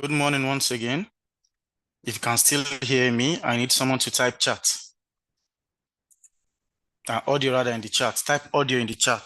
Good morning once again. If you can still hear me, I need someone to type chat. Audio rather in the chat. Type audio in the chat.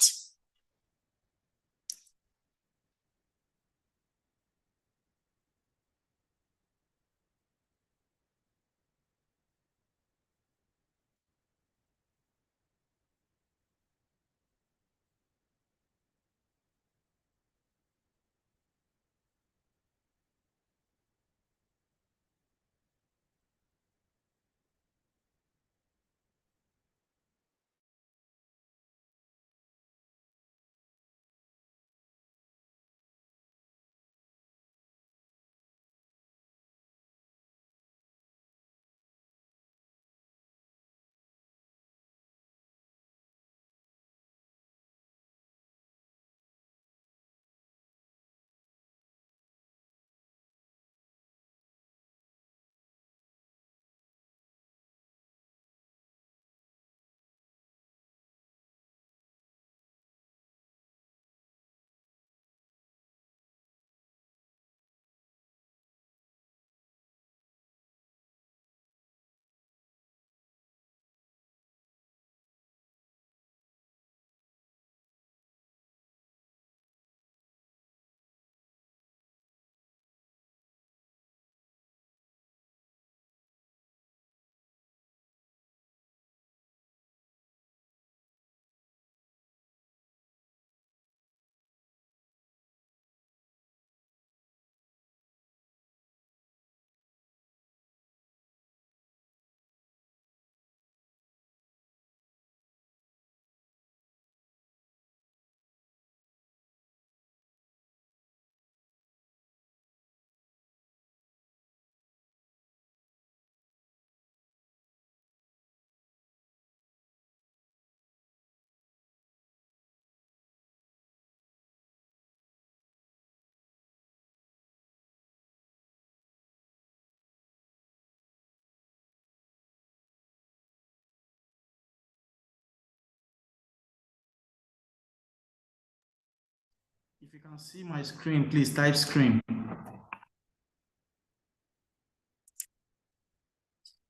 If you can see my screen, please type screen.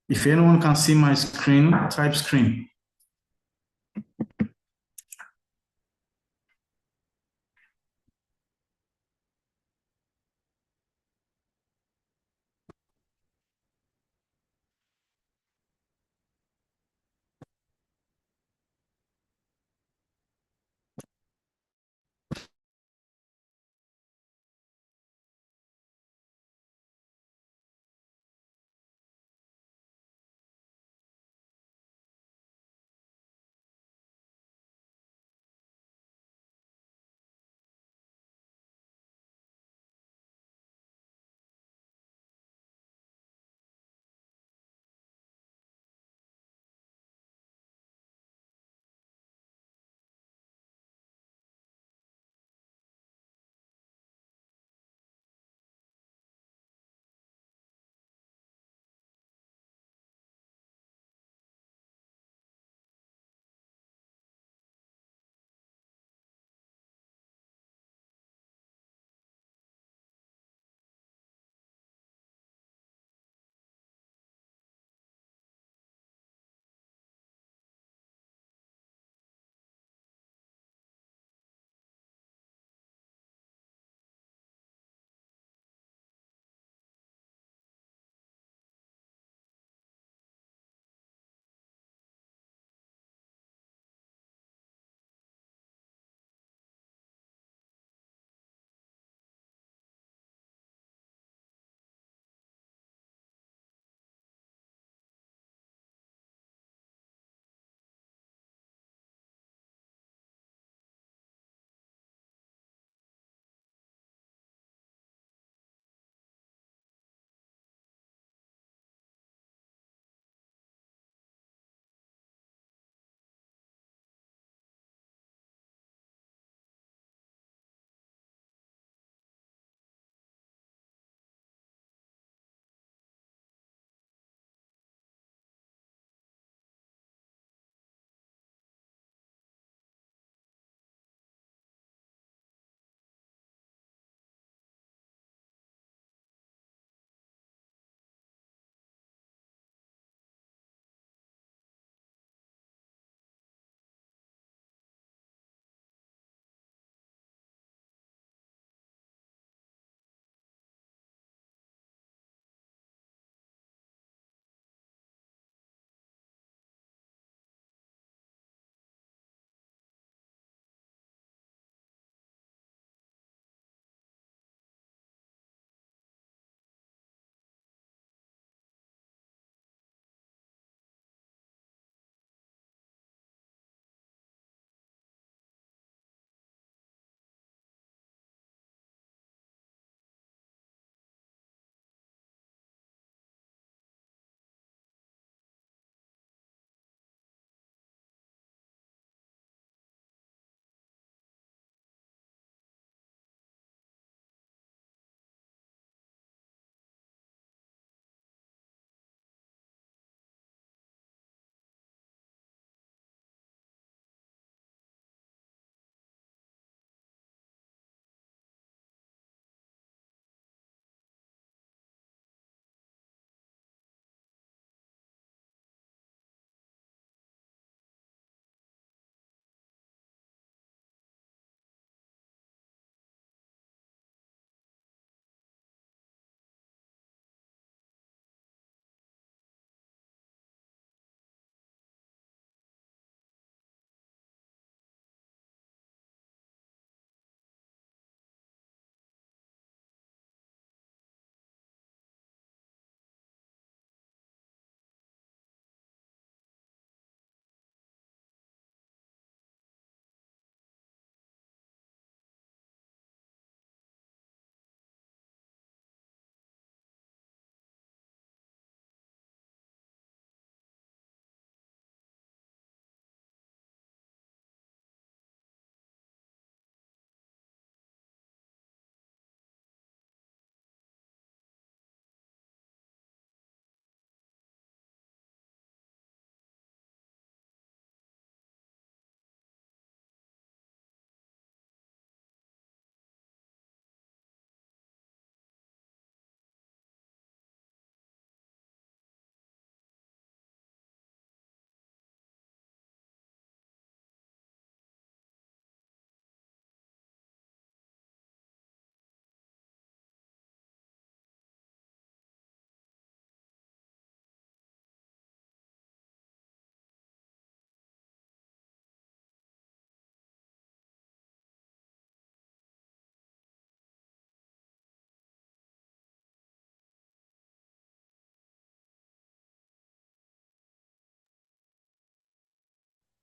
If anyone can see my screen, type screen.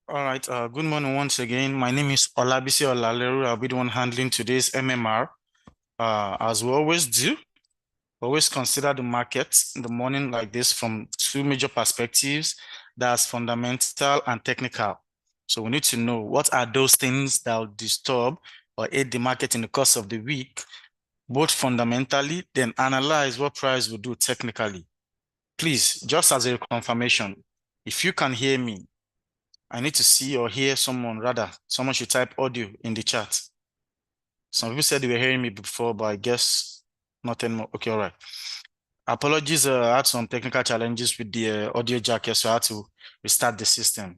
All right. Good morning once again. My name is Olabisi Olaleru. I'll be the one handling today's MMR. As we always do, always consider the market in the morning like this from two major perspectives. That's fundamental and technical. So we need to know what are those things that will disturb or aid the market in the course of the week, both fundamentally, then analyze what price will do technically. Please, just as a confirmation, if you can hear me, I need to see or hear someone, rather, someone should type audio in the chat. Some people said they were hearing me before, but I guess not anymore. Okay, all right. Apologies, I had some technical challenges with the audio jack here, so I had to restart the system.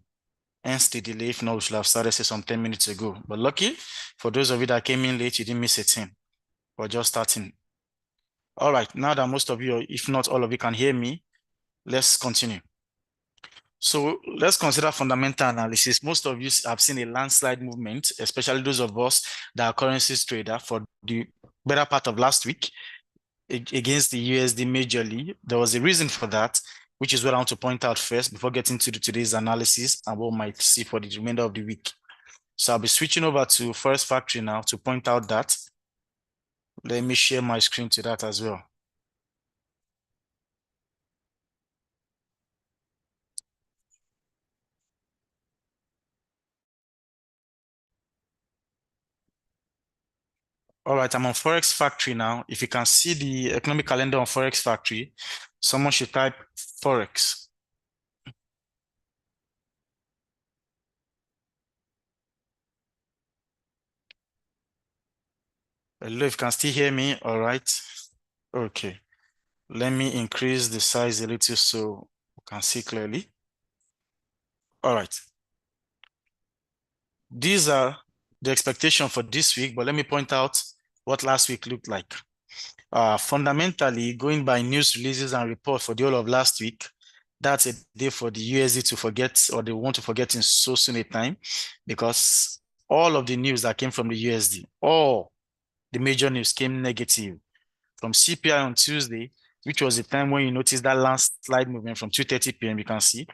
Hence the delay. If not, we should have started say some 10 minutes ago. But lucky for those of you that came in late, you didn't miss a thing. We're just starting. All right, now that most of you, if not all of you, can hear me, let's continue. So let's consider fundamental analysis. Most of you have seen a landslide movement, especially those of us that are currencies trader for the better part of last week against the USD majorly. There was a reason for that, which is what I want to point out first before getting to today's analysis and what we might see for the remainder of the week. So I'll be switching over to Forex Factory now to point out that. Let me share my screen to that as well. All right, I'm on Forex Factory now. If you can see the economic calendar on Forex Factory, someone should type Forex. Hello, if you can still hear me, all right. Okay, let me increase the size a little so you can see clearly. All right. These are the expectation for this week, but let me point out what last week looked like. Fundamentally, going by news releases and reports for the whole of last week, that's a day for the USD to forget, or they want to forget in so soon a time, because all of the news that came from the USD, all the major news came negative. From CPI on Tuesday, which was the time when you noticed that landslide movement from 2:30 p.m., you can see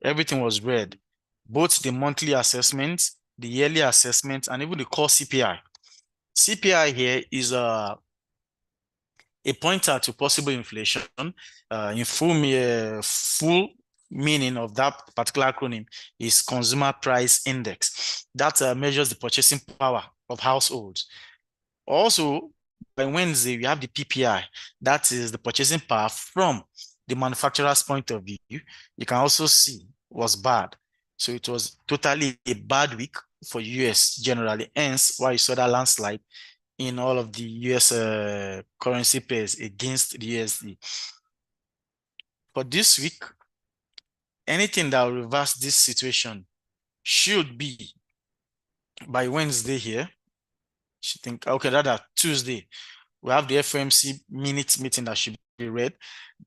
everything was red. Both the monthly assessment, the yearly assessment, and even the core CPI. CPI here is a pointer to possible inflation. In full meaning of that particular acronym is Consumer Price Index. That measures the purchasing power of households. Also, by Wednesday, we have the PPI. That is the purchasing power from the manufacturer's point of view. You can also see was bad. So it was totally a bad week for US generally. Hence, why you saw that landslide in all of the US currency pairs against the USD. For this week, anything that will reverse this situation should be by Wednesday here. Should think, okay, rather Tuesday. We have the FOMC minute meeting that should be read.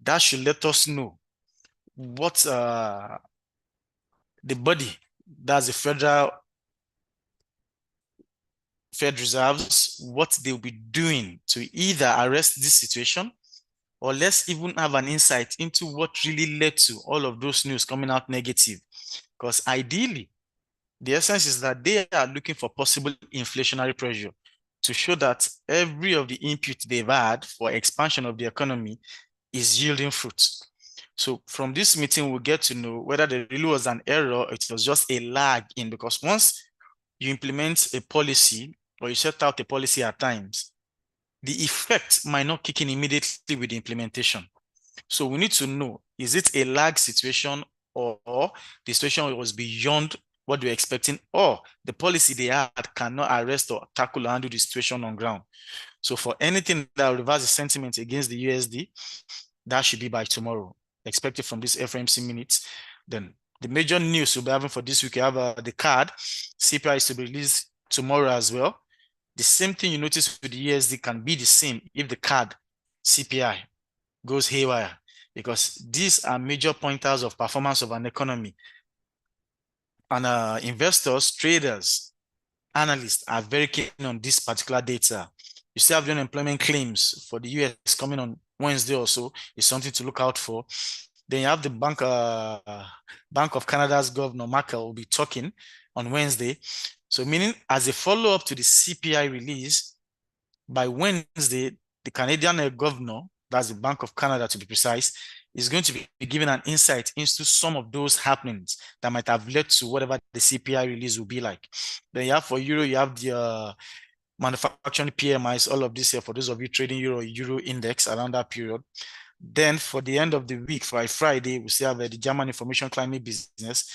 That should let us know what the body, that's the Fed Reserves, what they'll be doing to either arrest this situation, or let's even have an insight into what really led to all of those news coming out negative. Because ideally, the essence is that they are looking for possible inflationary pressure to show that every of the input they've had for expansion of the economy is yielding fruit. So from this meeting, we'll get to know whether there really was an error or it was just a lag in, because once you implement a policy or you set out a policy at times, the effect might not kick in immediately with the implementation. So we need to know, is it a lag situation, or the situation was beyond what they were expecting, or the policy they had cannot arrest or tackle or handle the situation on ground. So for anything that will reverse the sentiment against the USD, that should be by tomorrow, expected from this FOMC minutes. Then the major news we'll be having for this week, we have the card. CPI is to be released tomorrow as well. The same thing you notice with the USD can be the same if the card CPI goes haywire, because these are major pointers of performance of an economy. And investors, traders, analysts are very keen on this particular data. You still have the unemployment claims for the US coming on Wednesday or so, is something to look out for. Then you have the Bank of Canada's Governor Merkel will be talking on Wednesday. So meaning as a follow-up to the CPI release, by Wednesday, the Canadian governor, that's the Bank of Canada to be precise, is going to be giving an insight into some of those happenings that might have led to whatever the CPI release will be like. Then you have for Euro, you have the manufacturing PMIs, all of this here for those of you trading Euro index around that period. Then for the end of the week, for Friday, we still have the German information climate business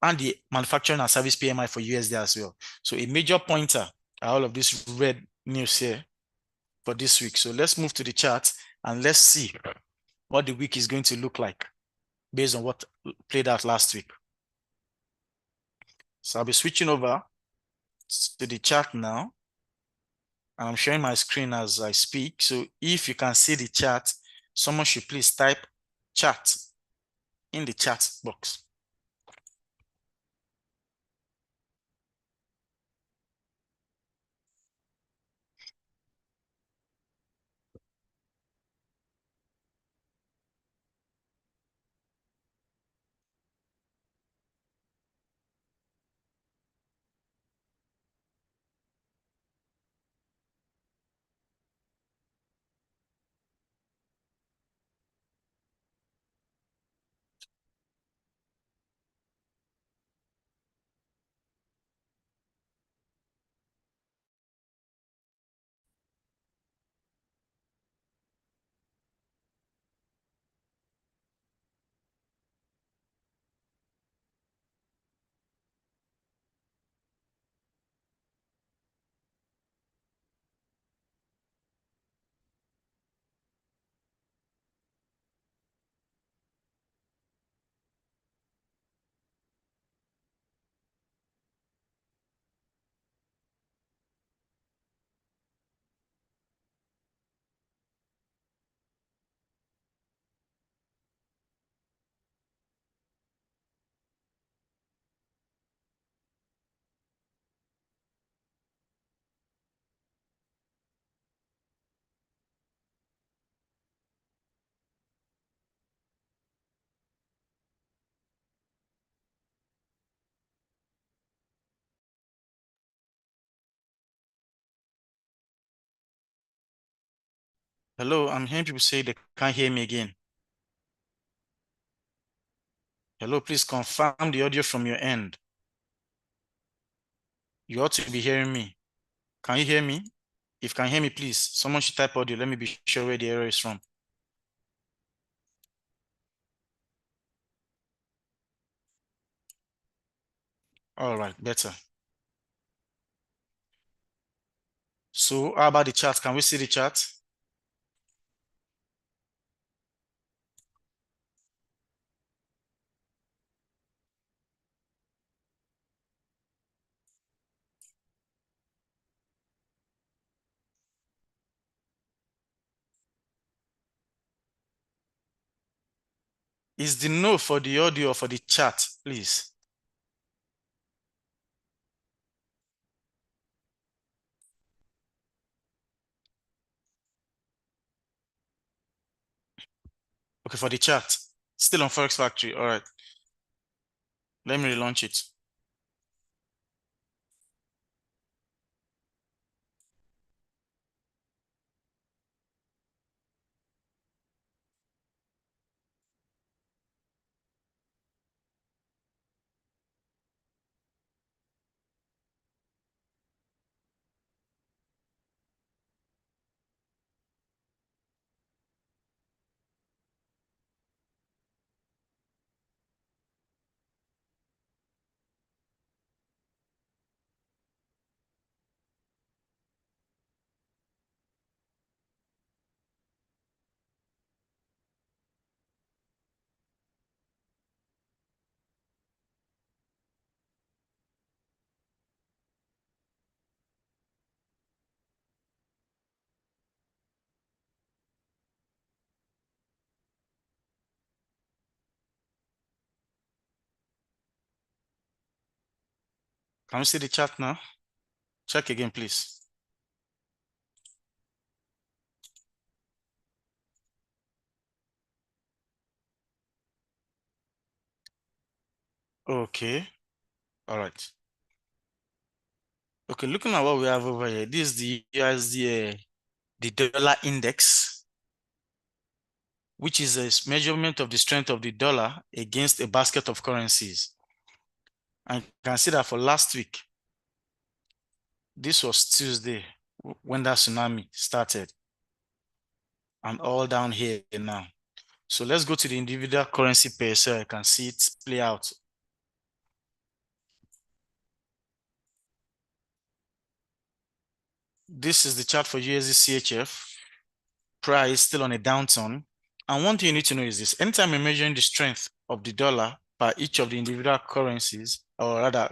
and the manufacturing and service PMI for USD as well. So a major pointer are all of this red news here for this week. So let's move to the chart and let's see what the week is going to look like based on what played out last week. So I'll be switching over to the chart now. And I'm sharing my screen as I speak. So if you can see the chart, someone should please type chat in the chat box. Hello, I'm hearing people say they can't hear me again. Hello, please confirm the audio from your end. You ought to be hearing me. Can you hear me? If you can hear me, please, someone should type audio. Let me be sure where the error is from. All right, better. So how about the chat? Can we see the chat? Is the no for the audio or for the chat, please? Okay, for the chat. Still on Forex Factory. All right. Let me relaunch it. Can we see the chat now? Check again, please. Okay. All right. Okay, looking at what we have over here, this is the USD, the dollar index, which is a measurement of the strength of the dollar against a basket of currencies. And you can see that for last week, this was Tuesday when that tsunami started, and all down here now. So let's go to the individual currency pair so I can see it play out. This is the chart for USD CHF. Price still on a downturn. And one thing you need to know is this: anytime you're measuring the strength of the dollar by each of the individual currencies, or rather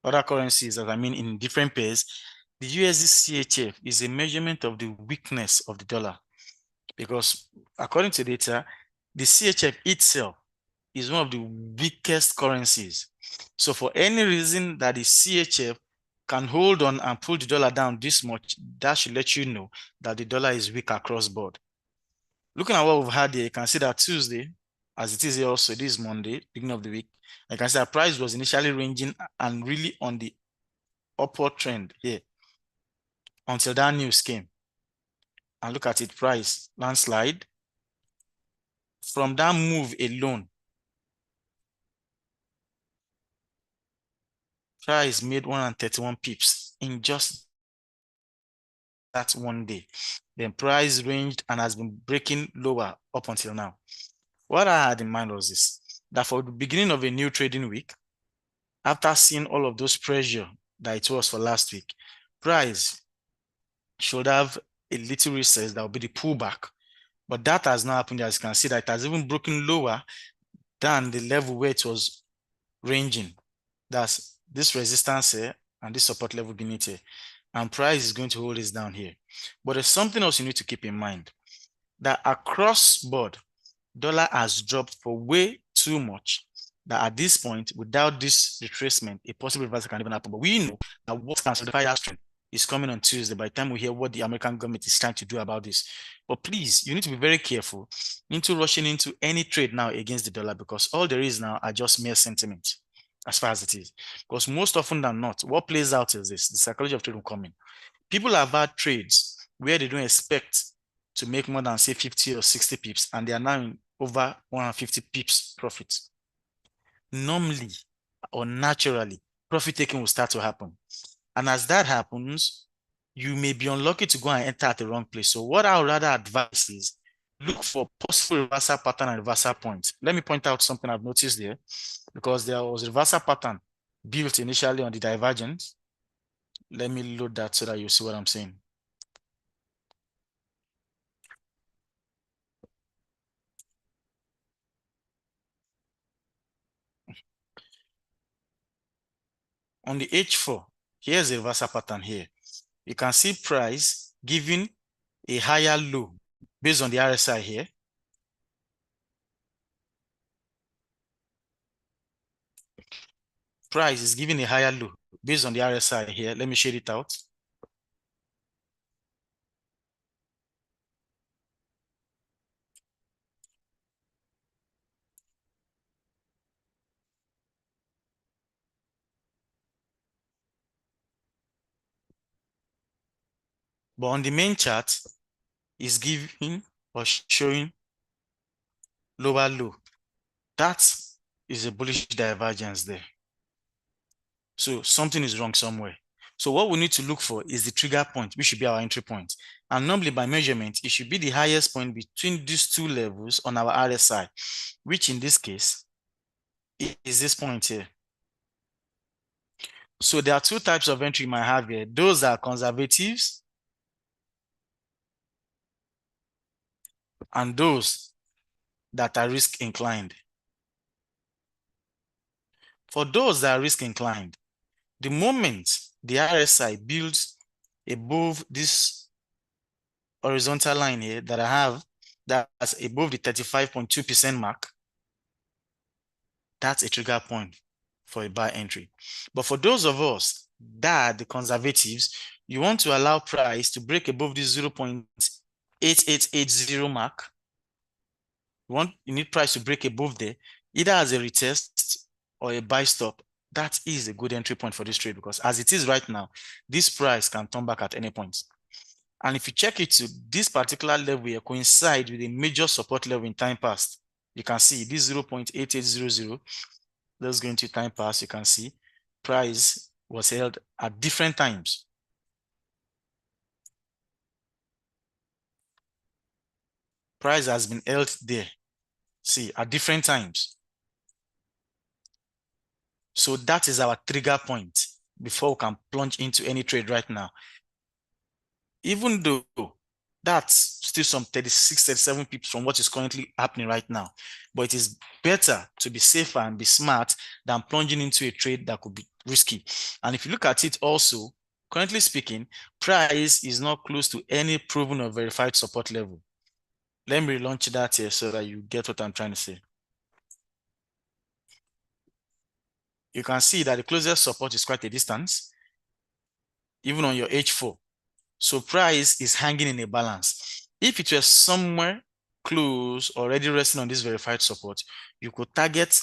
other currencies, as I mean in different pairs, the USD CHF is a measurement of the weakness of the dollar. Because according to data, the CHF itself is one of the weakest currencies. So for any reason that the CHF can hold on and pull the dollar down this much, that should let you know that the dollar is weak across board. Looking at what we've had here, you can see that Tuesday, as it is here also, this is Monday, beginning of the week, you can see that price was initially ranging and really on the upward trend here until that news came. And look at it, price landslide. From that move alone, price made 131 pips in just that one day. Then price ranged and has been breaking lower up until now. What I had in mind was this: that for the beginning of a new trading week, after seeing all of those pressure that it was for last week, price should have a little recess that will be the pullback. But that has not happened. As you can see, that it has even broken lower than the level where it was ranging. That's this resistance here and this support level beneath here. And price is going to hold this down here. But there's something else you need to keep in mind, that across board, dollar has dropped for way too much, that at this point, without this retracement, a possible reversal can even happen. But we know that what can solidify that trend is coming on Tuesday by the time we hear what the American government is trying to do about this. But please, you need to be very careful into rushing into any trade now against the dollar, because all there is now are just mere sentiment as far as it is. Because most often than not, what plays out is this: the psychology of trade will come in. People have had trades where they don't expect to make more than say 50 or 60 pips, and they are now in over 150 pips profit. Normally or naturally, profit taking will start to happen. And as that happens, you may be unlucky to go and enter at the wrong place. So what I would rather advise is look for possible reversal pattern and reversal points. Let me point out something I've noticed there, because there was a reversal pattern built initially on the divergence. Let me load that so that you see what I'm saying. On the H4, here's a reversal pattern here. You can see price giving a higher low based on the RSI here. Price is giving a higher low based on the RSI here. Let me shade it out. But on the main chart, is giving or showing lower low. That is a bullish divergence there. So something is wrong somewhere. So what we need to look for is the trigger point, which should be our entry point. And normally by measurement, it should be the highest point between these two levels on our RSI, which in this case is this point here. So there are two types of entry you might have here. Those are conservatives and those that are risk inclined. For those that are risk inclined, the moment the RSI builds above this horizontal line here that I have, that's above the 35.2% mark, that's a trigger point for a buy entry. But for those of us that are the conservatives, you want to allow price to break above this 0.8880 mark. You need price to break above there, either as a retest or a buy stop, that is a good entry point for this trade, because as it is right now, this price can turn back at any point. And if you check it to this particular level here coincide with a major support level in time past, you can see this 0.8800. Let's go into time past. You can see price was held at different times. Price has been held there. See, at different times. So that is our trigger point before we can plunge into any trade right now. Even though that's still some 36, 37 pips from what is currently happening right now. But it is better to be safer and be smart than plunging into a trade that could be risky. And if you look at it also, currently speaking, price is not close to any proven or verified support level. Let me relaunch that here so that you get what I'm trying to say. You can see that the closest support is quite a distance, even on your H4. So price is hanging in a balance. If it were somewhere close, already resting on this verified support, you could target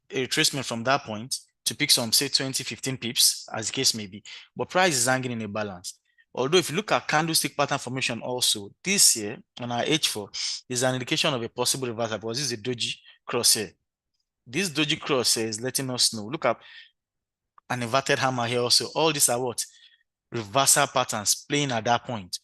a retracement from that point to pick some, say, 20, 15 pips, as the case may be. But price is hanging in a balance. Although if you look at candlestick pattern formation also, this here on our H4 is an indication of a possible reversal, because this is a doji cross here. This doji cross here is letting us know. Look at an inverted hammer here also. All these are what? Reversal patterns playing at that point.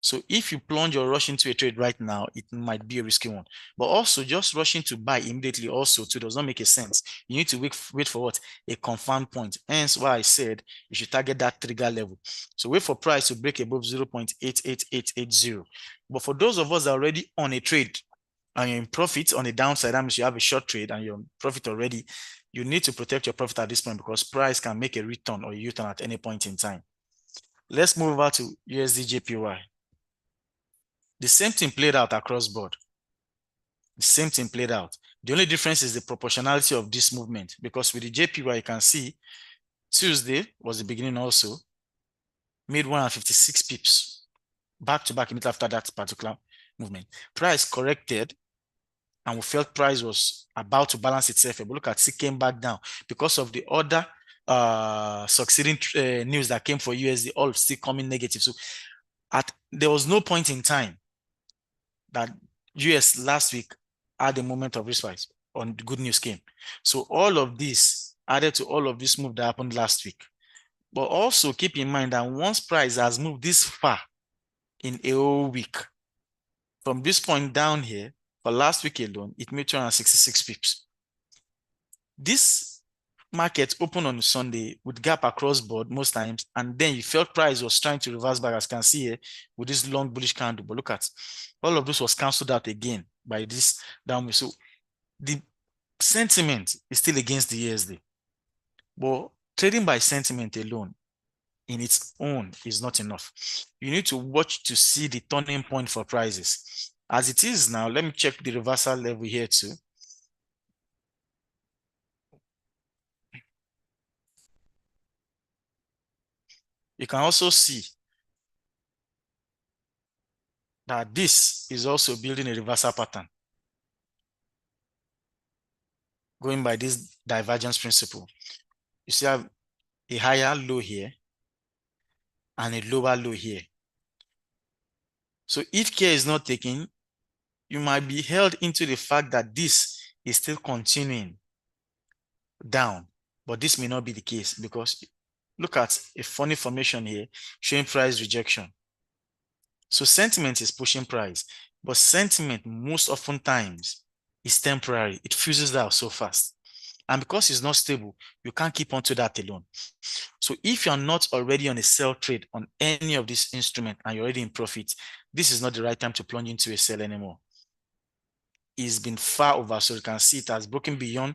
So if you plunge or rush into a trade right now, it might be a risky one. But also just rushing to buy immediately also too does not make a sense. You need to wait for what? A confirmed point. Hence why I said you should target that trigger level. So wait for price to break above 0.88880. But for those of us that are already on a trade and you're in profit on the downside, that means you have a short trade and you're in profit already, you need to protect your profit at this point, because price can make a return or a U-turn at any point in time. Let's move over to USD JPY. The same thing played out across board. The same thing played out. The only difference is the proportionality of this movement, because with the JPY, you can see Tuesday was the beginning also, made 156 pips back to back immediately after that particular movement. Price corrected, and we felt price was about to balance itself. But look at it came back down because of the other succeeding news that came for USD, all still coming negative. So there was no point in time that US last week had a moment of respite on the good news came. So all of this added to all of this move that happened last week. But also keep in mind that once price has moved this far in a whole week, from this point down here, for last week alone, it made 266 pips. This market opened on Sunday with gap across board most times, and then you felt price was trying to reverse back, as you can see here, with this long bullish candle. But look at all of this was cancelled out again by this downward. So the sentiment is still against the USD. But trading by sentiment alone in its own is not enough. You need to watch to see the turning point for prices. As it is now, let me check the reversal level here too. You can also see that this is also building a reversal pattern, going by this divergence principle. You see a higher low here and a lower low here. So if care is not taken, you might be held into the fact that this is still continuing down, but this may not be the case, because look at a funny formation here showing price rejection. So sentiment is pushing price, but sentiment most often times is temporary. It fuses out so fast. And because it's not stable, you can't keep on to that alone. So if you're not already on a sell trade on any of these instruments and you're already in profit, this is not the right time to plunge into a sell anymore. It's been far oversold. You can see it has broken beyond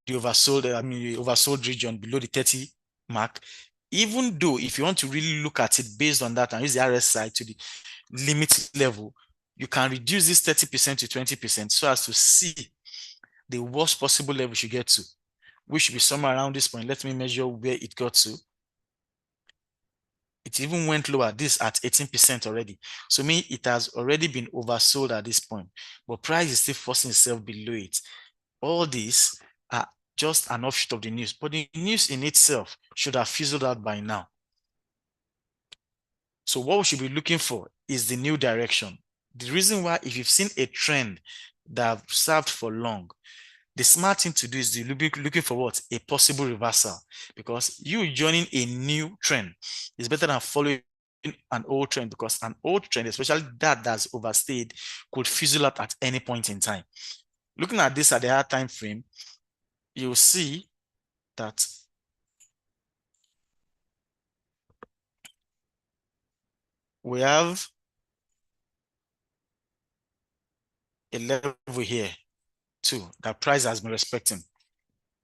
the oversold region below the 30 mark. Even though if you want to really look at it based on that and use the RSI to the limit level, you can reduce this 30% to 20% so as to see the worst possible level you should get to, which should be somewhere around this point. Let me measure where it got to. It even went lower, this at 18% already. So mean it has already been oversold at this point, but price is still forcing itself below it. All these are just an offshoot of the news, but the news in itself should have fizzled out by now. So what we should be looking for is the new direction. The reason why, if you've seen a trend that have served for long, the smart thing to do is to be looking for what? A possible reversal. Because you joining a new trend is better than following an old trend, because an old trend, especially that that's overstayed, could fizzle out at any point in time. Looking at this at the higher time frame, you'll see that we have a level here too that price has been respecting.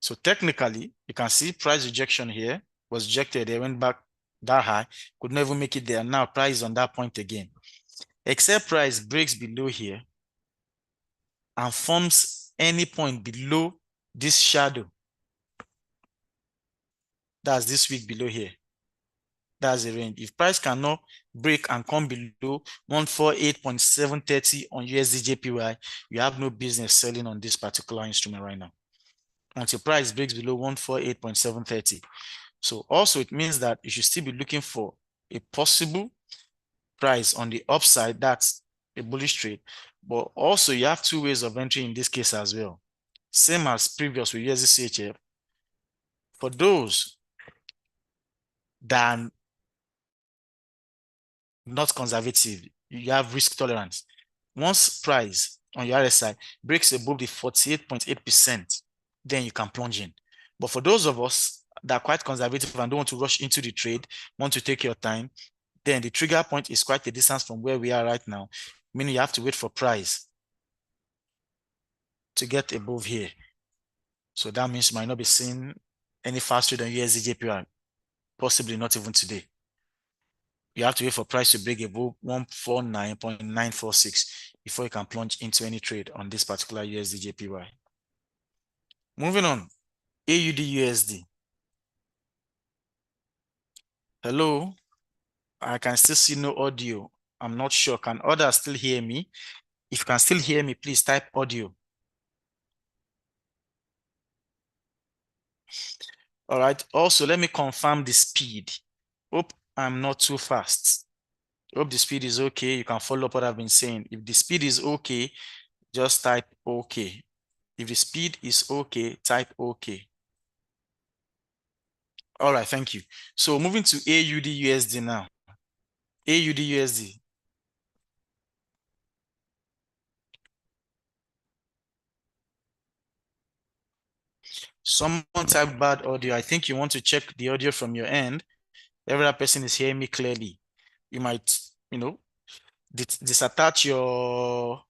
So technically, you can see price rejection here was rejected. They went back that high, could never make it there. Now price is on that point again. Except price breaks below here and forms any point below this shadow. That's this week below here. That's the range. If price cannot break and come below 148.730 on USD JPY, you have no business selling on this particular instrument right now until price breaks below 148.730. So also it means that you should still be looking for a possible price on the upside. That's a bullish trade. But also you have two ways of entry in this case as well. Same as previous with USD CHF. For those that are not conservative, you have risk tolerance. Once price on your RSI breaks above the 48.8%, then you can plunge in. But for those of us that are quite conservative and don't want to rush into the trade, want to take your time, then the trigger point is quite a distance from where we are right now, meaning you have to wait for price to get above here. So that means you might not be seeing any faster than USD JPY, possibly not even today. You have to wait for price to break above 149.946 before you can plunge into any trade on this particular USD JPY. Moving on, AUD USD. Hello, I can still see no audio. I'm not sure. Can others still hear me? If you can still hear me, please type audio. All right. Also, let me confirm the speed. Hope I'm not too fast. Hope the speed is okay. You can follow up what I've been saying. If the speed is okay, just type okay. If the speed is okay, type okay. All right, thank you. So moving to AUD USD now. AUD USD. Someone typed bad audio. I think you want to check the audio from your end. Every other person is hearing me clearly. You might, disattach your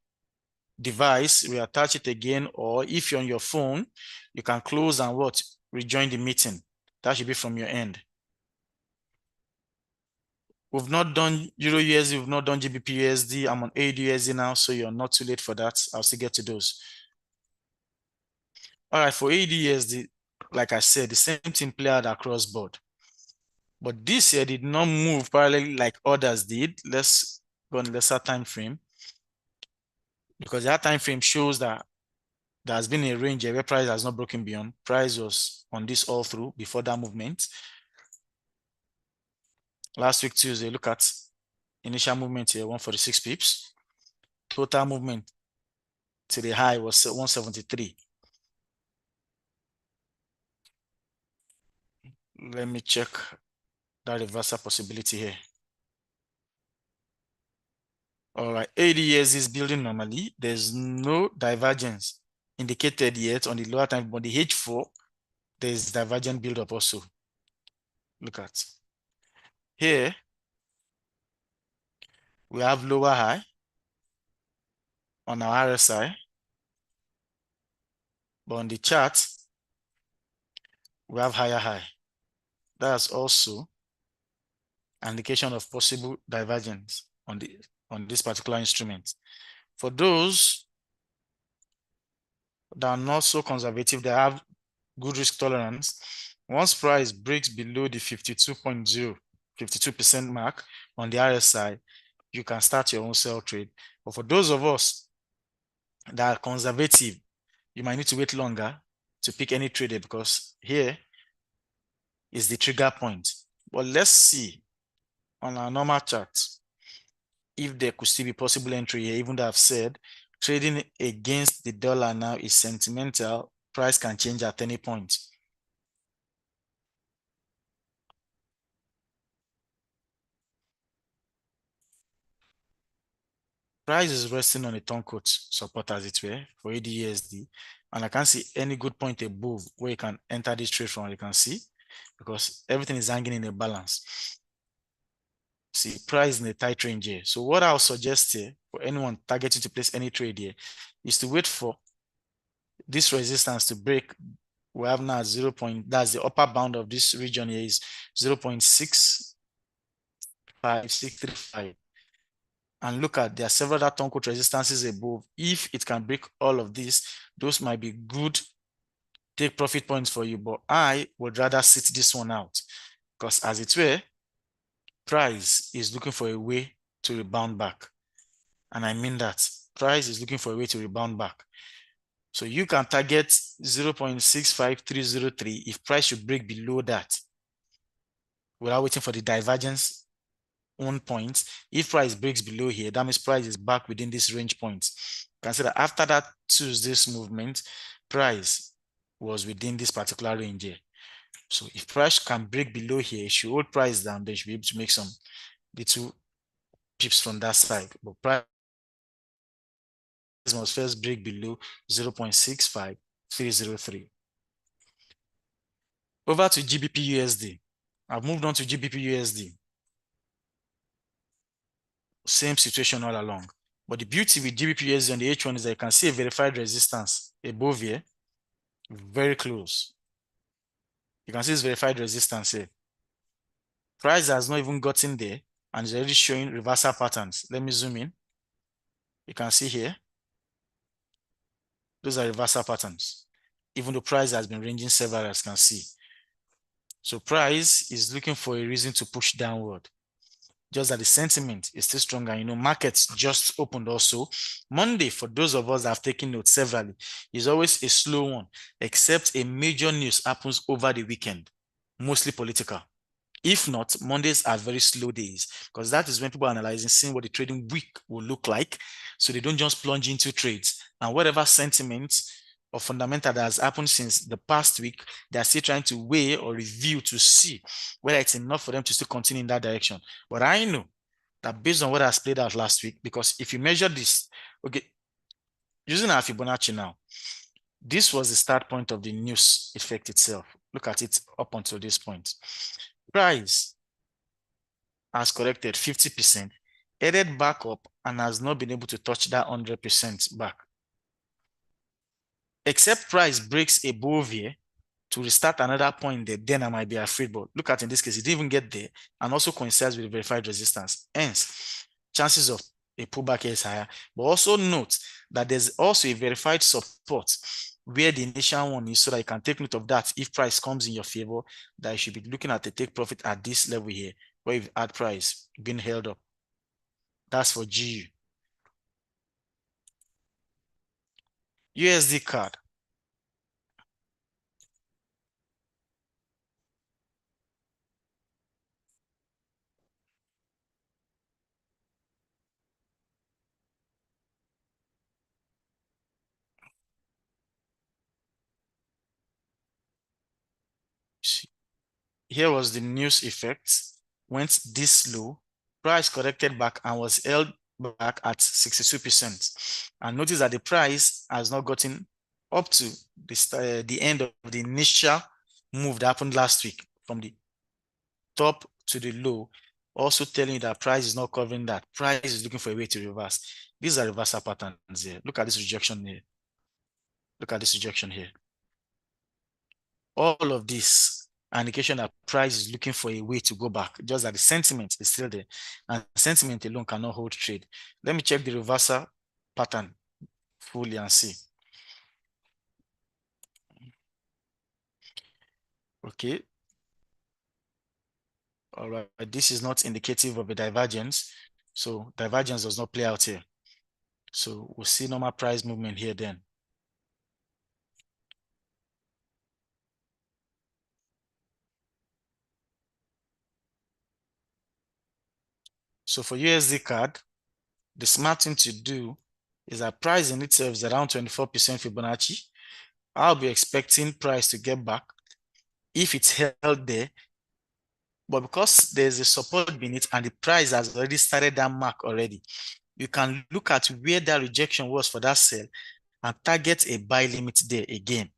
device, reattach it again, or if you're on your phone, you can close and what? Rejoin the meeting. That should be from your end. We've not done Euro USD, we've not done GBP USD. I'm on AUD USD now, so you're not too late for that. I'll still get to those. All right, for AUD USD, like I said, the same thing played out across board. But this year did not move parallelly like others did. Let's go on lesser time frame, because that time frame shows that there has been a range where price has not broken beyond. Price was on this all through before that movement. Last week Tuesday, look at initial movement here, 146 pips. Total movement to the high was 173. Let me check that reversal possibility here. All right, ADS is building normally. There's no divergence indicated yet on the lower time, but the H4, there's divergent buildup also. Look at here. We have lower high on our RSI, but on the chart, we have higher high. That's also an indication of possible divergence on this particular instrument. For those that are not so conservative, they have good risk tolerance. Once price breaks below the 52.0, 52% mark on the RSI, you can start your own sell trade. But for those of us that are conservative, you might need to wait longer to pick any trader because here is the trigger point. But let's see on our normal chart if there could still be possible entry here, even though I've said trading against the dollar now is sentimental. Price can change at any point. Price is resting on a turncoat support as it were for ADUSD, and I can't see any good point above where you can enter this trade from. You can see because everything is hanging in a balance. See, price in a tight range here. So what I'll suggest here for anyone targeting to place any trade here is to wait for this resistance to break. We have now 0. That's the upper bound of this region here is 0.65635. And look at, there are several other turncoat resistances above. If it can break all of this, those might be good take profit points for you. But I would rather sit this one out because as it were, price is looking for a way to rebound back. And I mean that. Price is looking for a way to rebound back. So you can target 0.65303 if price should break below that without waiting for the divergence on point. If price breaks below here, that means price is back within this range point. Consider after that Tuesday's movement, price was within this particular range here. So if price can break below here, it should hold price down, they should be able to make some little pips from that side. But price must first break below 0.65303. Over to GBP USD. I've moved on to GBP USD. Same situation all along. But the beauty with GBP USD on the H1 is that you can see a verified resistance above here, very close. You can see this verified resistance here. Price has not even gotten there and is already showing reversal patterns. Let me zoom in. You can see here, those are reversal patterns. Even though price has been ranging several, as you can see. So price is looking for a reason to push downward. Just that the sentiment is still stronger. You know, markets just opened also. Monday, for those of us that have taken notes severally, is always a slow one, except a major news happens over the weekend, mostly political. If not, Mondays are very slow days because that is when people are analyzing, seeing what the trading week will look like. So they don't just plunge into trades. And whatever sentiment or fundamental that has happened since the past week, they are still trying to weigh or review to see whether it's enough for them to still continue in that direction. But I know that based on what has played out last week, because if you measure this, okay, using our Fibonacci now, this was the start point of the news effect itself. Look at it up until this point. Price has corrected 50%, headed back up, and has not been able to touch that 100% back. Except price breaks above here to restart another point there, then I might be afraid. But look at in this case, it didn't even get there and also coincides with the verified resistance. Hence, chances of a pullback here is higher. But also note that there's also a verified support where the initial one is, so that you can take note of that. If price comes in your favor, that you should be looking at the take profit at this level here, where you've had price being held up. That's for GU. USD card. Here was the news effect. Went this low, price corrected back and was held back at 62%. And notice that the price has not gotten up to the end of the initial move that happened last week from the top to the low, also telling you that price is not covering that. Price is looking for a way to reverse. These are reversal patterns here. Look at this rejection here. Look at this rejection here. All of this indication that price is looking for a way to go back, just that the sentiment is still there. And sentiment alone cannot hold trade. Let me check the reversal pattern fully and see. Okay. All right, this is not indicative of a divergence. So divergence does not play out here. So we'll see normal price movement here then. So for USD CAD, the smart thing to do is that price in itself is around 24% Fibonacci. I'll be expecting price to get back if it's held there. But because there's a support beneath and the price has already started that mark already, you can look at where that rejection was for that sell and target a buy limit there again.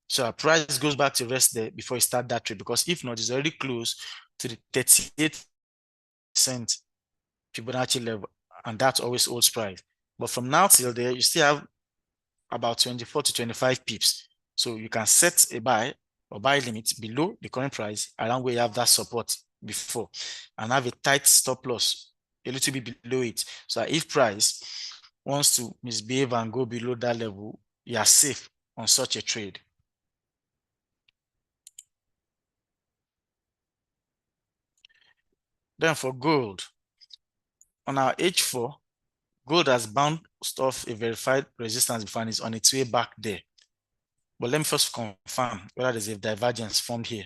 So our price goes back to rest there before you start that trade, because if not, it's already close to the 38% Fibonacci level, and that always holds price. But from now till there, you still have about 24 to 25 pips. So you can set a buy or buy limit below the current price around where you have that support before, and have a tight stop loss a little bit below it. So if price wants to misbehave and go below that level, you are safe on such a trade. Then for gold, on our H4, gold has bounced off a verified resistance before and is on its way back there. But let me first confirm whether there's a divergence formed here.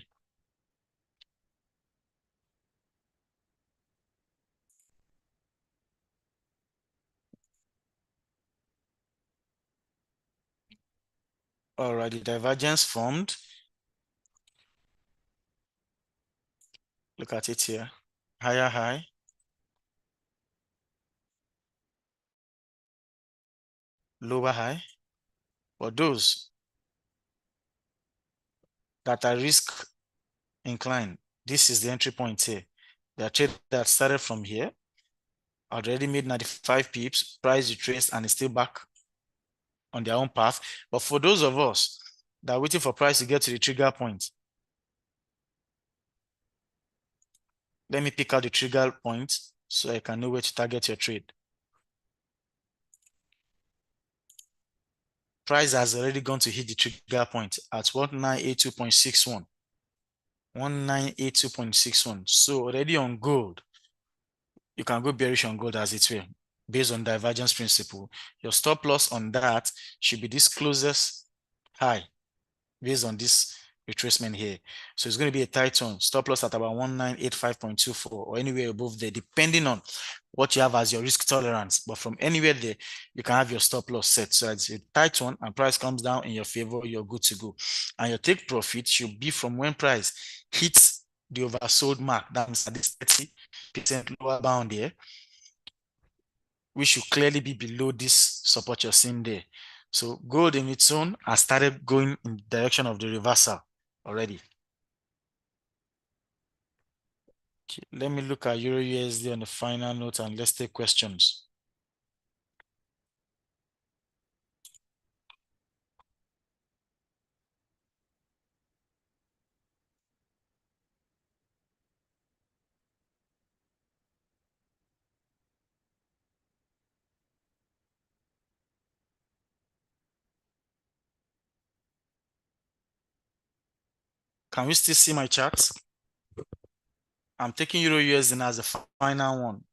Alright, the divergence formed. Look at it here. Higher high. Lower high. For those that are risk inclined, this is the entry point here. The trade that started from here already made 95 pips, price retraced, and is still back on their own path. But for those of us that are waiting for price to get to the trigger point, let me pick out the trigger point so I can know where to target your trade. Price has already gone to hit the trigger point at 1982.61. 1982.61. So already on gold, you can go bearish on gold as it were, based on divergence principle. Your stop loss on that should be this closest high based on this retracement here. So it's going to be a tight one. Stop loss at about 1985.24 or anywhere above there, depending on what you have as your risk tolerance. But from anywhere there, you can have your stop loss set. So it's a tight one and price comes down in your favor, you're good to go. And your take profit should be from when price hits the oversold mark. That's at this 30% lower bound here. We should clearly be below this support you're seeing there. So gold in its own has started going in the direction of the reversal already. Okay, let me look at Euro USD on the final note and let's take questions. Can we still see my chart? I'm taking Euro USD as the final one.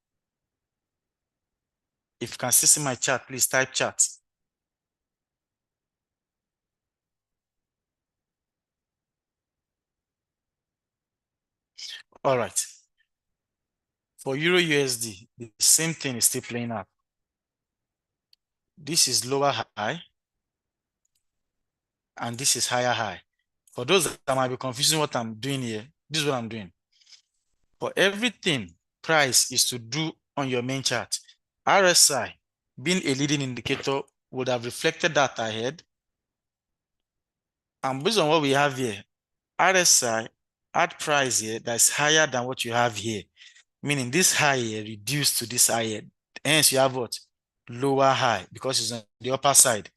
If you can still see my chart, please type chart. All right. For Euro USD, the same thing is still playing out. This is lower high, and this is higher high. For those that might be confusing what I'm doing here, this is what I'm doing. For everything price is to do on your main chart, RSI, being a leading indicator, would have reflected that ahead. And based on what we have here, RSI at price here that's higher than what you have here, meaning this high here reduced to this high here. Hence, you have what? Lower high because it's on the upper side.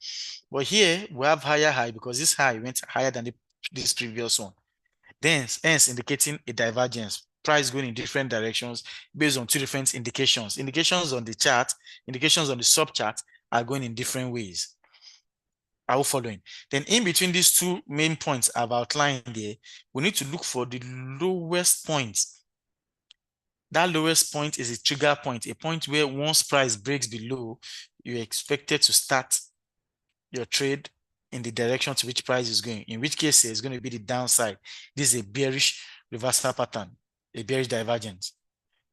But here we have higher high because this high went higher than this previous one. Then, hence indicating a divergence. Price going in different directions based on two different indications. Indications on the chart, indications on the sub chart are going in different ways. Are you following? Then in between these two main points I've outlined here, we need to look for the lowest point That lowest point is a trigger point, a point where once price breaks below, you're expected to start your trade in the direction to which price is going, in which case it's going to be the downside. This is a bearish reversal pattern, a bearish divergence.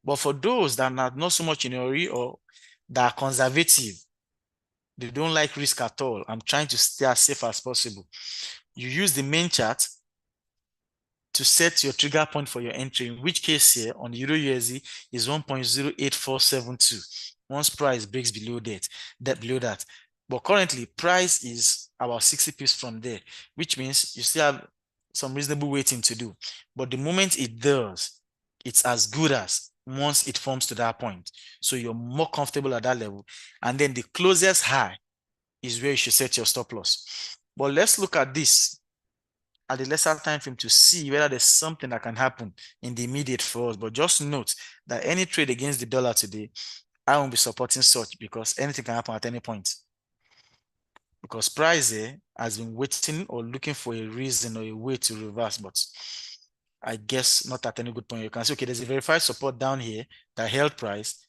But for those that are not so much in a hurry or that are conservative, they don't like risk at all. I'm trying to stay as safe as possible. You use the main chart to set your trigger point for your entry, in which case here on the Euro USD is 1.08472. Once price breaks below that. But currently price is about 60 pips from there, which means you still have some reasonable waiting to do. But the moment it does, it's as good as once it forms to that point. So you're more comfortable at that level. And then the closest high is where you should set your stop loss. But let's look at this at the lesser time frame to see whether there's something that can happen in the immediate for us. But just note that any trade against the dollar today, I won't be supporting such because anything can happen at any point. Because price has been waiting or looking for a reason or a way to reverse, but I guess not at any good point. You can see, okay, there's a verified support down here that held price.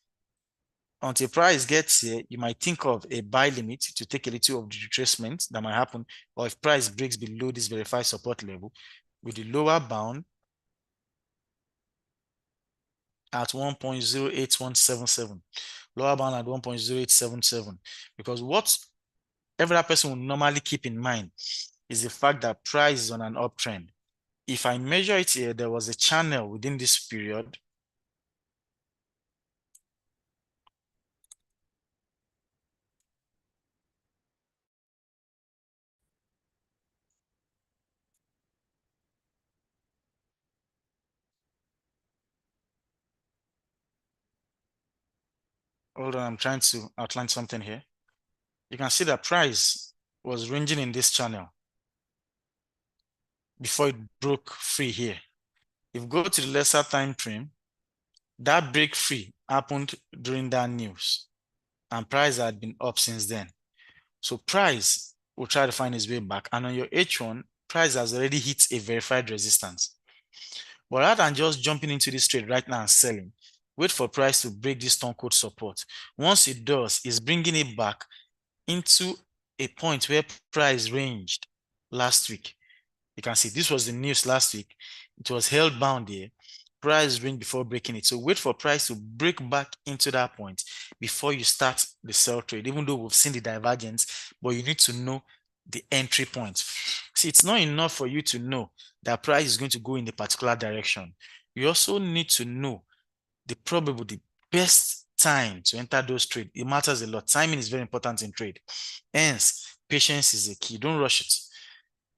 Until price gets here, you might think of a buy limit to take a little of the retracement that might happen, or if price breaks below this verified support level with the lower bound at 1.08177, lower bound at 1.0877, because what every other person will normally keep in mind is the fact that price is on an uptrend. If I measure it here, there was a channel within this period. Hold on, I'm trying to outline something here. You can see that price was ranging in this channel before it broke free here. If you go to the lesser time frame, that break free happened during that news, and price had been up since then. So price will try to find its way back, and on your H1, price has already hit a verified resistance. But rather than just jumping into this trade right now and selling, wait for price to break this stone cold support. Once it does, it's bringing it back into a point where price ranged last week. You can see this was the news last week. It was held bound here. Price range before breaking it. So wait for price to break back into that point before you start the sell trade, even though we've seen the divergence, but you need to know the entry point. See, it's not enough for you to know that price is going to go in a particular direction. You also need to know the best time to enter those trades. It matters a lot. Timing is very important in trade. Hence, patience is the key. Don't rush it.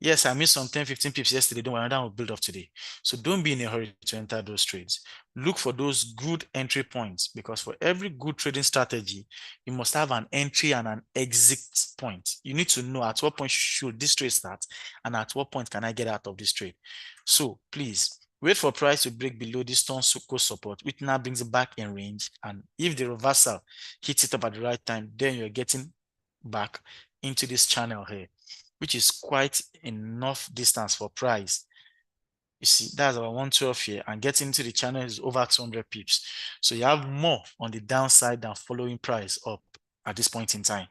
Yes, I missed some 10, 15 pips yesterday. Don't worry, that will build up today. So don't be in a hurry to enter those trades. Look for those good entry points, because for every good trading strategy, you must have an entry and an exit point. You need to know at what point should this trade start and at what point can I get out of this trade. So please wait for price to break below this stone support, which now brings it back in range. And if the reversal hits it up at the right time, then you're getting back into this channel here, which is quite enough distance for price. You see, that's about 112 here, and getting into the channel is over 200 pips. So you have more on the downside than following price up at this point in time.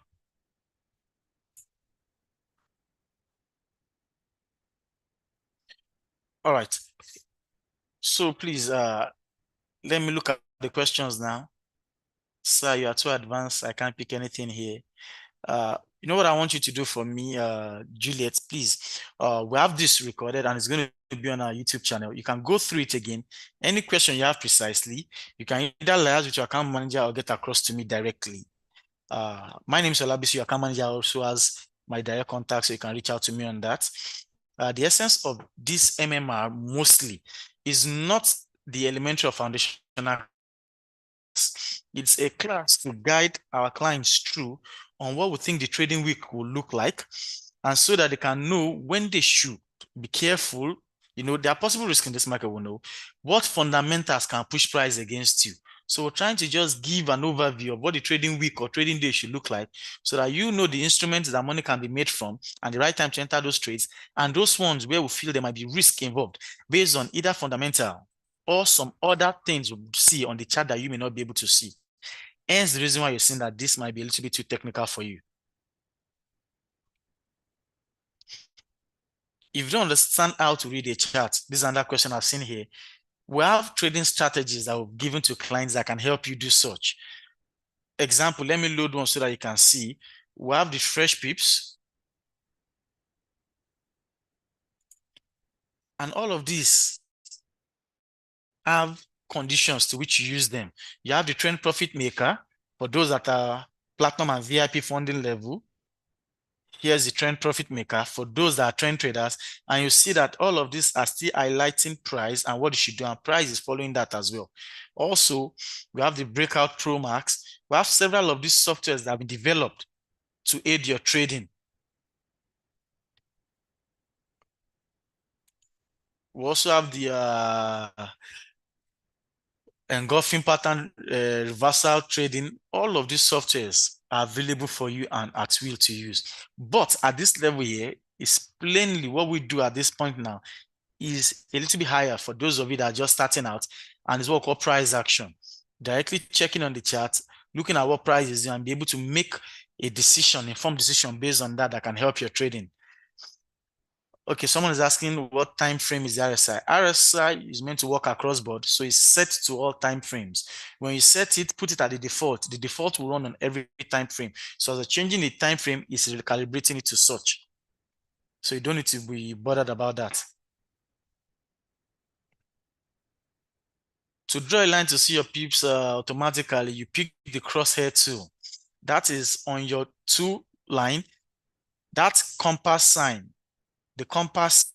All right. So please, let me look at the questions now. Sir, you are too advanced. I can't pick anything here. You know what I want you to do for me, Juliet, please. We have this recorded and it's going to be on our YouTube channel. You can go through it again. Any question you have precisely, you can either liaise with your account manager or get across to me directly. My name is Olabisi. Your account manager also has my direct contact, so you can reach out to me on that. The essence of this MMR mostly is not the elementary or foundational. It's a class to guide our clients through on what we think the trading week will look like, and so that they can know when they should be careful. You know, there are possible risks in this market. We know what fundamentals can push price against you. So we're trying to just give an overview of what the trading week or trading day should look like, so that you know the instruments that money can be made from and the right time to enter those trades, and those ones where we feel there might be risk involved based on either fundamental or some other things we'll see on the chart that you may not be able to see. Hence the reason why you're seeing that this might be a little bit too technical for you. If you don't understand how to read a chart, this is another question I've seen here. We have trading strategies that we've given to clients that can help you do such. Example, let me load one so that you can see. We have the fresh pips. And all of these have conditions to which you use them. You have the trend profit maker for those that are platinum and VIP funding level. Here's the trend profit maker for those that are trend traders. And you see that all of these are still highlighting price and what you should do. And price is following that as well. Also, we have the breakout Pro Max. We have several of these softwares that have been developed to aid your trading. We also have the engulfing pattern reversal trading. All of these softwares are available for you and at will to use. But at this level here, is plainly what we do at this point now is a little bit higher for those of you that are just starting out, and it's what we call price action. Directly checking on the chart, looking at what price is and be able to make a decision, informed decision based on that can help your trading. Okay, someone is asking what time frame is the RSI. RSI is meant to work across board, so it's set to all time frames. When you set it, put it at the default will run on every time frame. So as changing the time frame is recalibrating it to such. So you don't need to be bothered about that. To draw a line to see your pips automatically, you pick the crosshair tool. That is on your tool line. That compass sign, the compass,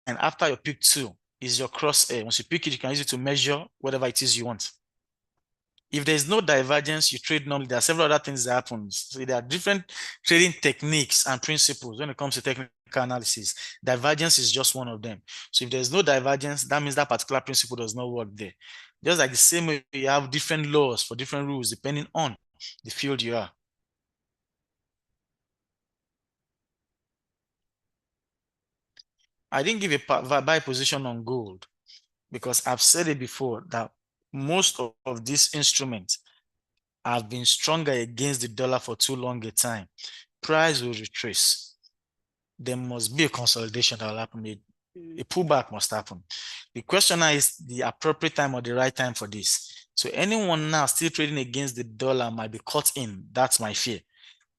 and after your pick tool is your crosshair. Once you pick it, you can use it to measure whatever it is you want. If there's no divergence, you trade normally. There are several other things that happen. So there are different trading techniques and principles when it comes to technical analysis. Divergence is just one of them. So if there's no divergence, that means that particular principle does not work there. Just like the same way you have different laws for different rules depending on the field you are. I didn't give a buy position on gold because I've said it before that most of these instruments have been stronger against the dollar for too long a time. Price will retrace. There must be a consolidation that will happen. A pullback must happen. The question now is the appropriate time or the right time for this. So anyone now still trading against the dollar might be caught in. That's my fear.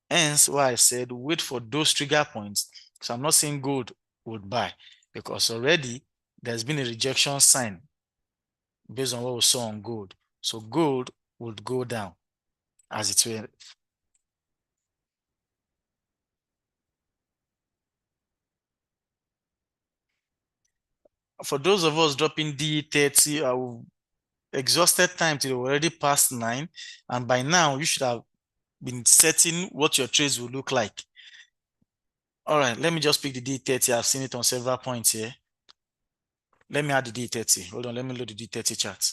Hence why I said wait for those trigger points. So I'm not saying gold would buy because already there's been a rejection sign based on what we saw on gold. So gold would go down as it will. For those of us dropping D30, exhausted time till already past 9, and by now you should have been setting what your trades will look like. All right, let me just pick the D30. I've seen it on several points here. Let me add the D30. Hold on, let me load the D30 chart.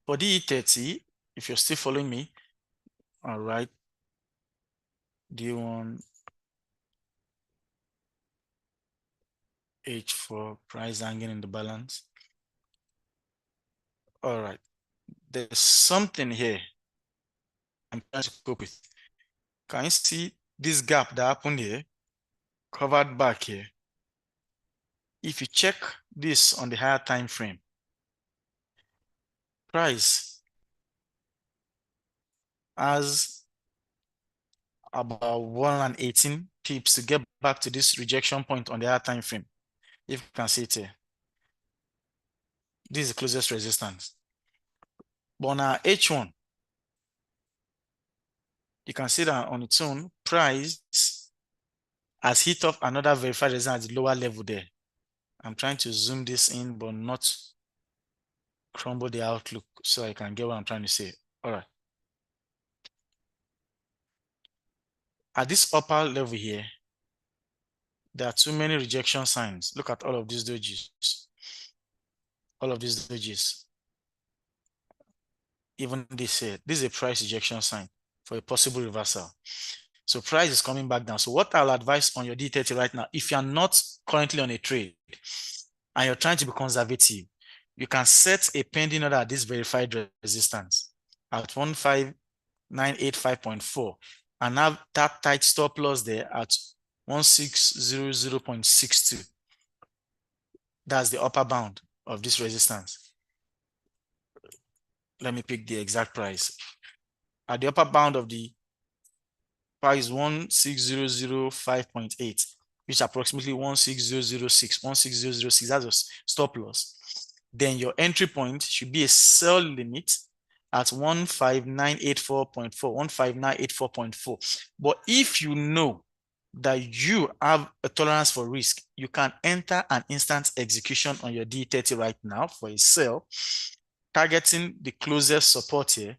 For D30, if you're still following me, all right, D1, H4, price hanging in the balance. All right, there's something here I'm trying to cope with. Can you see this gap that happened here? Covered back here. If you check this on the higher time frame, price has about 118 pips to get back to this rejection point on the higher time frame. If you can see it here, this is the closest resistance. But on our H1, you can see that on its own, price has hit off another verified resistance at the lower level there. I'm trying to zoom this in, but not crumble the outlook so I can get what I'm trying to say. All right. At this upper level here, there are too many rejection signs. Look at all of these dojis. All of these dojis. even this here, this is a price ejection sign for a possible reversal. So price is coming back down. So what I'll advise on your D30 right now, if you're not currently on a trade and you're trying to be conservative, you can set a pending order at this verified resistance at 15985.4 and have that tight stop loss there at 1600.62. That's the upper bound of this resistance. Let me pick the exact price. At the upper bound of the price 16005.8, which is approximately 16006, 16006. That's a stop loss. Then your entry point should be a sell limit at 15984.4, 15984.4. But if you know that you have a tolerance for risk, you can enter an instant execution on your D30 right now for a sell, targeting the closest support here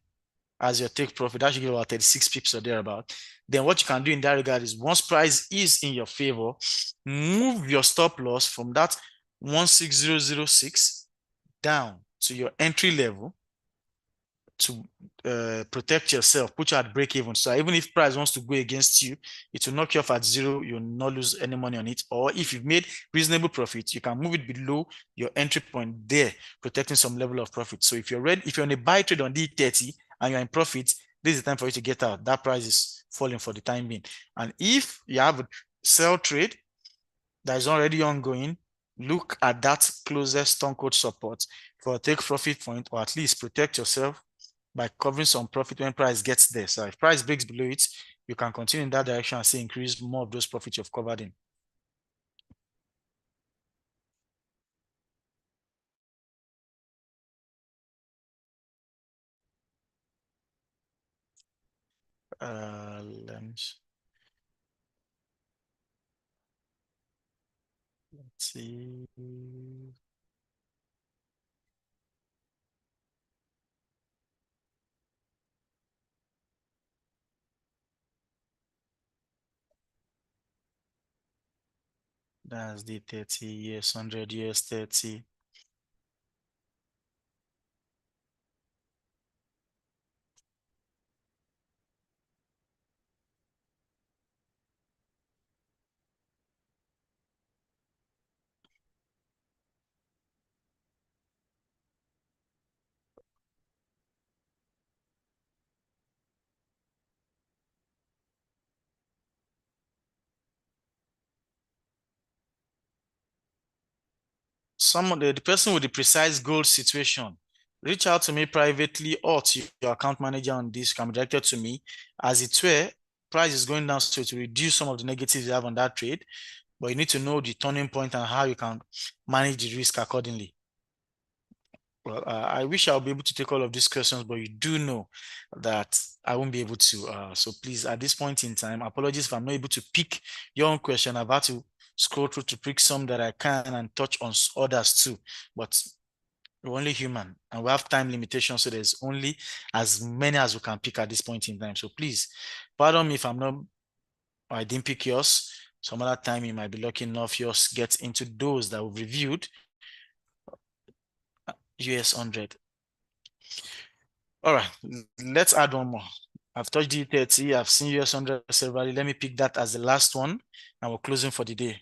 as your take profit. That should give about 36 pips or thereabout. Then what you can do in that regard is once price is in your favor, move your stop loss from that 16006 down to your entry level to protect yourself, put you at break even. So even if price wants to go against you, it will knock you off at zero. You'll not lose any money on it. Or if you've made reasonable profit, you can move it below your entry point there, protecting some level of profit. So if you're ready, if you're on a buy trade on D30 and you're in profit, this is the time for you to get out. That price is falling for the time being. And if you have a sell trade that is already ongoing, look at that closest stone cold support for a take profit point, or at least protect yourself by covering some profit when price gets there. So if price breaks below it, you can continue in that direction and see increase more of those profits you've covered in. Let's see. That's the 30 US 100 US 30. Some of the person with the precise goal situation, reach out to me privately or to your account manager on this, can be directed to me. As it were, price is going down, so to reduce some of the negatives you have on that trade, but you need to know the turning point and how you can manage the risk accordingly. Well, I wish I'll be able to take all of these questions, but you do know that I won't be able to. So please, at this point in time, apologies if I'm not able to pick your own question. I've had to scroll through to pick some that I can and touch on others too. But we're only human and we have time limitations, so there's only as many as we can pick at this point in time. So please, pardon me if I'm not, I didn't pick yours. Some other time you might be lucky enough yours gets into those that we've reviewed. US 100. All right, let's add one more. I've touched D30, I've seen US 100 severally. Let me pick that as the last one and we're closing for the day.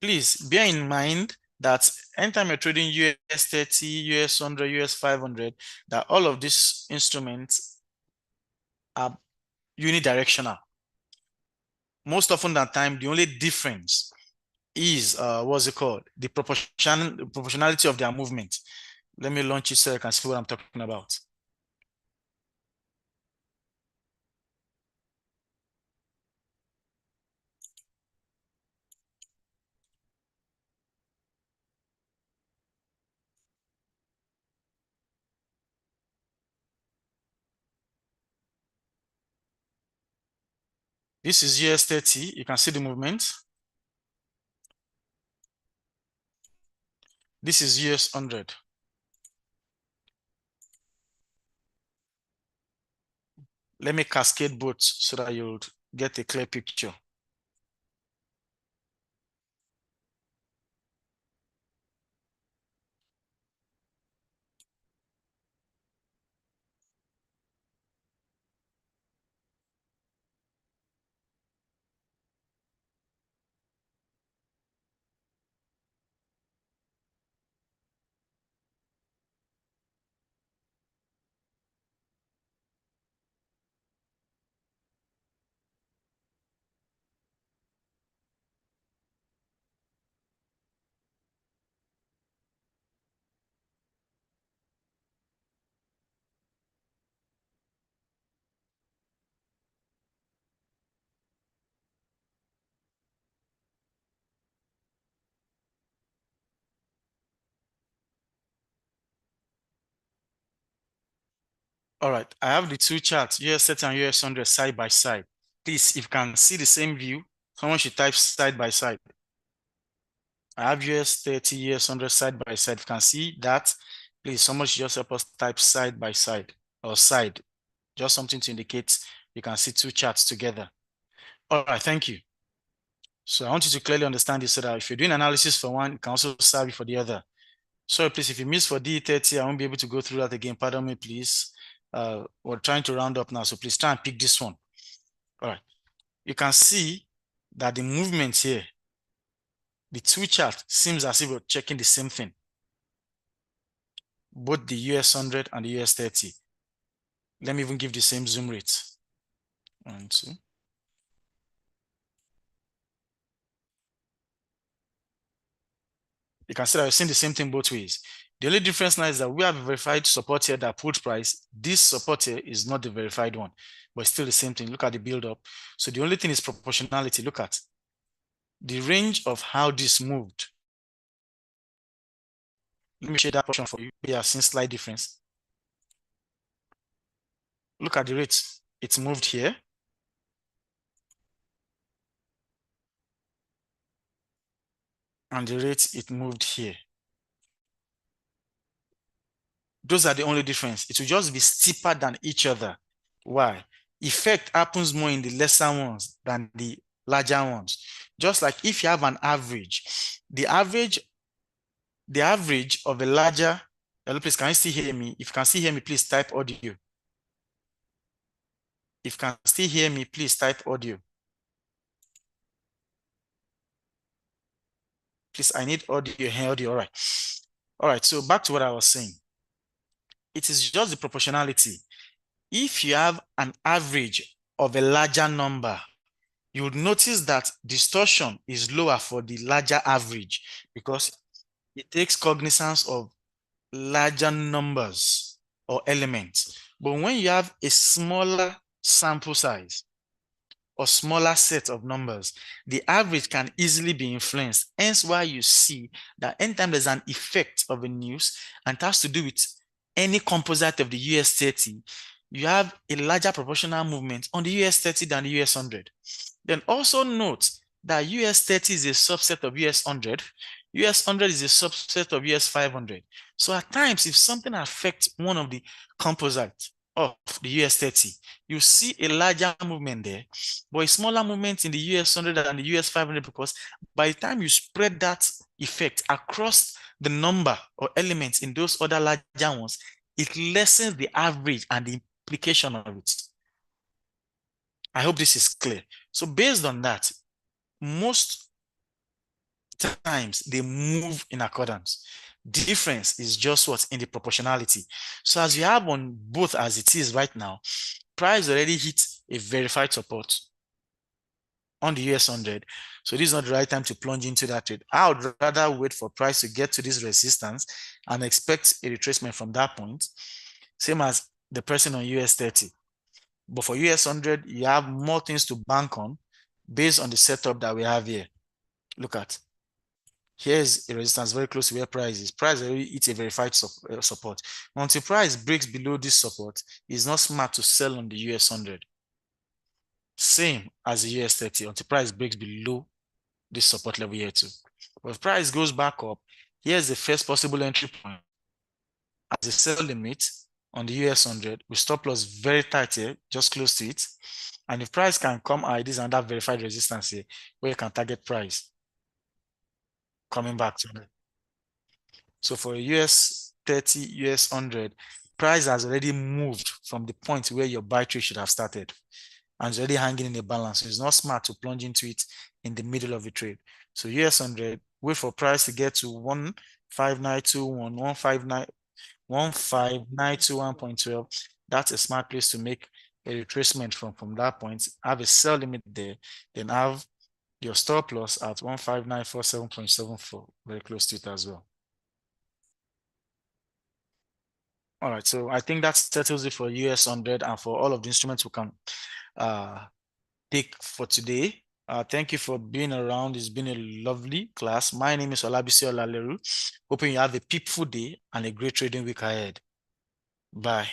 Please bear in mind that anytime you're trading US 30, US 100, US 500, that all of these instruments are unidirectional. Most often than time, the only difference is, what's it called? The proportionality of their movement. Let me launch it so you can see what I'm talking about. This is US 30. You can see the movement. This is US 100. Let me cascade both so that you'll get a clear picture. All right, I have the two charts, US 30 and US 100 side by side. Please, if you can see the same view, someone should type side by side. I have US 30, US 100 side by side. If you can see that, please, someone should just help us type side by side or side. Just something to indicate you can see two charts together. All right, thank you. So I want you to clearly understand this so that if you're doing analysis for one, it can also serve you for the other. Sorry, please, if you miss for D30, I won't be able to go through that again. Pardon me, please. We're trying to round up now, so please try and pick this one. All right. You can see that the movement here, the two charts seems as if we're checking the same thing. Both the US 100 and the US 30. Let me even give the same zoom rate. 1, 2. You can see that we're seeing the same thing both ways. The only difference now is that we have a verified support here that pulled price. This support here is not the verified one, but it's still the same thing. Look at the build up. So the only thing is proportionality. Look at the range of how this moved. Let me share that portion for you. You have seen slight difference. Look at the rate. It moved here. And the rate it moved here. Those are the only difference. It will just be steeper than each other. Why? Effect happens more in the lesser ones than the larger ones. Just like if you have an average, the average of a larger, hello, please, can you still hear me? If you can still hear me, please type audio. If you can still hear me, please type audio. Please, I need audio here, audio, all right. All right, so back to what I was saying. It is just the proportionality. If you have an average of a larger number, you would notice that distortion is lower for the larger average because it takes cognizance of larger numbers or elements. But when you have a smaller sample size or smaller set of numbers, the average can easily be influenced. Hence why you see that anytime there's an effect of a news and it has to do with any composite of the US 30, you have a larger proportional movement on the US 30 than the US 100. Then also note that US 30 is a subset of US 100. US 100 is a subset of US 500. So at times, if something affects one of the composites of the US 30, you see a larger movement there, but a smaller movement in the US 100 and the US 500 because by the time you spread that effect across the number or elements in those other larger ones, it lessens the average and the implication of it. I hope this is clear. So based on that, most times they move in accordance. Difference is just what's in the proportionality. So as you have on both as it is right now, price already hit a verified support on the US 100. So this is not the right time to plunge into that trade. I would rather wait for price to get to this resistance and expect a retracement from that point. Same as the person on US 30. But for US 100, you have more things to bank on based on the setup that we have here. Look at. Here's a resistance very close to where price is. Price already hits a verified support. Until price breaks below this support, it's not smart to sell on the US 100. Same as the US 30 until price breaks below this support level here too. But if price goes back up, here's the first possible entry point as a sell limit on the US 100 with stop loss very tight here, just close to it. And if price can come high, this is another verified resistance here where you can target price coming back to it. So for US 30, US 100, price has already moved from the point where your buy trade should have started and it's already hanging in a balance. So it's not smart to plunge into it in the middle of the trade. So US 100, wait for price to get to 15921, 15921.12. That's a smart place to make a retracement from that point. Have a sell limit there, then have your stop loss at 15947.74, very close to it as well. All right, so I think that settles it for US 100 and for all of the instruments we can take for today. Thank you for being around. It's been a lovely class. My name is Olabisi Olaleru. Hoping you have a peaceful day and a great trading week ahead. Bye.